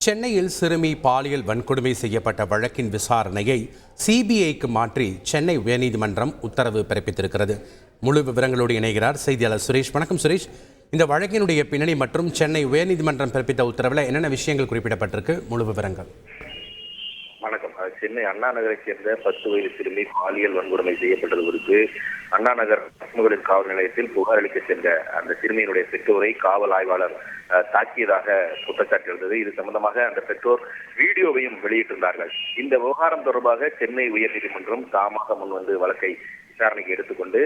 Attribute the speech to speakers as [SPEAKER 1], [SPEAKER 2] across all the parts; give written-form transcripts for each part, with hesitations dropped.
[SPEAKER 1] சென்னையில் சிறுமி பாலியல் வன்கொடுமை செய்யப்பட்ட வழக்கின் விசாரணையை சிபிஐக்கு மாற்றி சென்னை உயர்நீதிமன்றம் உத்தரவு பிறப்பித்திருக்கிறது. முழு விவரங்களோடு இணைகிறார் செய்தியாளர் சுரேஷ். வணக்கம் சுரேஷ். இந்த வழக்கினுடைய பின்னணி மற்றும் சென்னை உயர்நீதிமன்றம் பிறப்பித்த உத்தரவில் என்னென்ன விஷயங்கள் குறிப்பிடப்பட்டிருக்கு? முழு விவரங்கள்.
[SPEAKER 2] வணக்கம். சென்னை அண்ணா நகரை சேர்ந்த 10 வயது சிறுமி பாலியல் வன்கொடுமை செய்யப்பட்டது குறித்து அண்ணா நகர் மகளிர் காவல் நிலையத்தில் புகார் அளிக்க சென்ற அந்த சிறுமியினுடைய பெற்றோரை காவல் ஆய்வாளர் தாக்கியதாக குற்றச்சாட்டு இருந்தது. இது சம்பந்தமாக அந்த பெற்றோர் வீடியோவையும் வெளியிட்டிருந்தார்கள். இந்த விவகாரம் தொடர்பாக சென்னை உயர்நீதிமன்றம் தாமாக முன்வந்து வழக்கை விசாரணைக்கு எடுத்துக்கொண்டு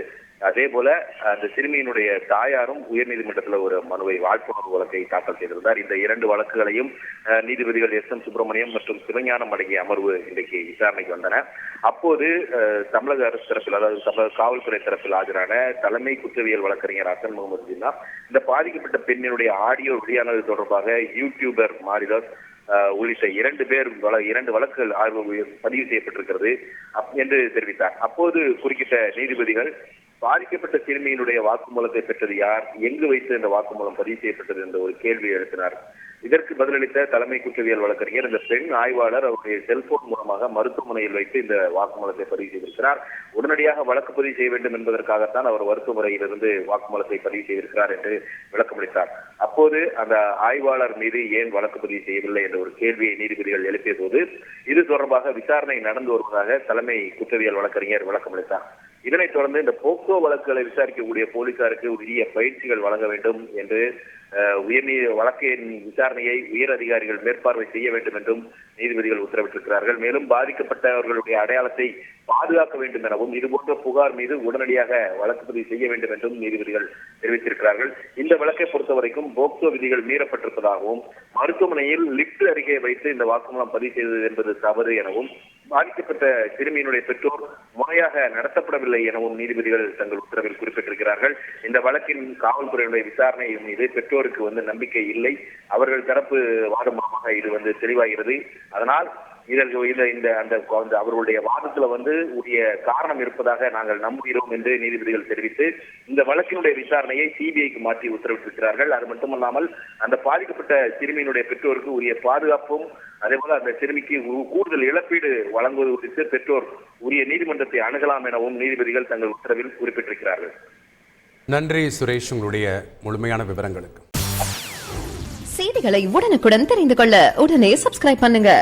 [SPEAKER 2] அதே போல அந்த சிறுமியினுடைய தாயாரும் உயர்நீதிமன்றத்தில் ஒரு மனுவை வாழ்ப்புணர்வு வழக்கை தாக்கல் செய்திருந்தார். இந்த 2 வழக்குகளையும் நீதிபதிகள் S.M. சுப்பிரமணியம் மற்றும் சிவஞானம் அடங்கிய அமர்வு இன்றைக்கு விசாரணைக்கு வந்தன. அப்போது தமிழக அரசு தரப்பில், அதாவது தமிழக காவல்துறை தரப்பில் ஆஜரான தலைமை குற்றவியல் வழக்கறிஞர் ஹசன் முகமது ஜின்னா இந்த பாதிக்கப்பட்ட பெண்ணினுடைய ஆடியோ வெளியானது தொடர்பாக யூடியூபர் மாரிதாஸ் உள்ளிட்ட 2 வழக்குகள் பதிவு செய்யப்பட்டிருக்கிறது என்று தெரிவித்தார். அப்போது குறுக்கிட்ட நீதிபதிகள் பாதிக்கப்பட்ட சிறுமியினுடைய வாக்குமூலத்தை பெற்றது யார், எங்கு வைத்து இந்த வாக்குமூலம் பதிவு செய்யப்பட்டது என்ற ஒரு கேள்வியை எழுப்பினார். இதற்கு பதிலளித்த தலைமை குற்றவியல் வழக்கறிஞர் இந்த பெண் ஆய்வாளர் அவருடைய செல்போன் மூலமாக மருத்துவமனையில் வைத்து இந்த வாக்குமூலத்தை பதிவு செய்திருக்கிறார். உடனடியாக வழக்கு பதிவு செய்ய வேண்டும் என்பதற்காகத்தான் அவர் மருத்துவமனையிலிருந்து வாக்குமூலத்தை பதிவு செய்திருக்கிறார் என்று விளக்கமளித்தார். அப்போது அந்த ஆய்வாளர் மீது ஏன் வழக்கு பதிவு செய்யவில்லை என்ற ஒரு கேள்வியை நீதிபதிகள் எழுப்பிய போது இது தொடர்பாக விசாரணை நடந்து வருவதாக தலைமை குற்றவியல் வழக்கறிஞர் விளக்கமளித்தார். இதனைத் தொடர்ந்து இந்த போக்சோ வழக்குகளை விசாரிக்கக்கூடிய போலீசாருக்கு உரிய பயிற்சிகள் வழங்க வேண்டும் என்று வழக்கின் விசாரணையை உயர் அதிகாரிகள் மேற்பார்வை செய்ய வேண்டும் என்றும் நீதிபதிகள் உத்தரவிட்டிருக்கிறார்கள். மேலும் பாதிக்கப்பட்டவர்களுடைய அடையாளத்தை பாதுகாக்க வேண்டும் எனவும் இதுபோன்ற புகார் மீது உடனடியாக வழக்கு பதிவு செய்ய வேண்டும் என்றும் நீதிபதிகள் தெரிவித்திருக்கிறார்கள். இந்த வழக்கை பொறுத்தவரைக்கும் போக்சோ விதிகள் மீறப்பட்டிருப்பதாகவும் மருத்துவமனையில் லிப்ட் அருகே வைத்து இந்த வாக்குமூலம் பதிவு செய்தது என்பது தவறு எனவும் பாதிக்கப்பட்ட சிறுமியினுடைய பெற்றோர் முறையாக நடத்தப்படவில்லை எனவும் நீதிபதிகள் தங்கள் உத்தரவில் குறிப்பிட்டிருக்கிறார்கள். இந்த வழக்கின் காவல்துறையினுடைய விசாரணை மீது பெற்றோருக்கு நம்பிக்கை இல்லை. அவர்கள் தரப்பு வாதம் மூலமாக இது தெளிவாகிறது. அதனால் அவர்களுடைய வாதத்துல உரிய காரணம் இருப்பதாக நாங்கள் நம்புகிறோம் என்று நீதிபதிகள் தெரிவித்து இந்த வழக்கினுடைய விசாரணையை சிபிஐக்கு மாற்றி உத்தரவிட்டிருக்கிறார்கள். அது மட்டுமல்லாமல் அந்த பாதிக்கப்பட்ட சிறுமியினுடைய பெற்றோருக்கு உரிய பாதுகாப்பும் அதே போல அந்த சிறுமிக்கு கூடுதல் இழப்பீடு வழங்குவது குறித்து பெற்றோர் உரிய நீதிமன்றத்தை அணுகலாம் எனவும் நீதிபதிகள் தங்கள் உத்தரவில் குறிப்பிட்டிருக்கிறார்கள்.
[SPEAKER 1] நன்றி சுரேஷ், உங்களுடைய முழுமையான விவரங்களுக்கு.
[SPEAKER 3] செய்திகளை உடனுக்குடன் தெரிந்து கொள்ள உடனே சப்ஸ்கிரைப் பண்ணுங்க.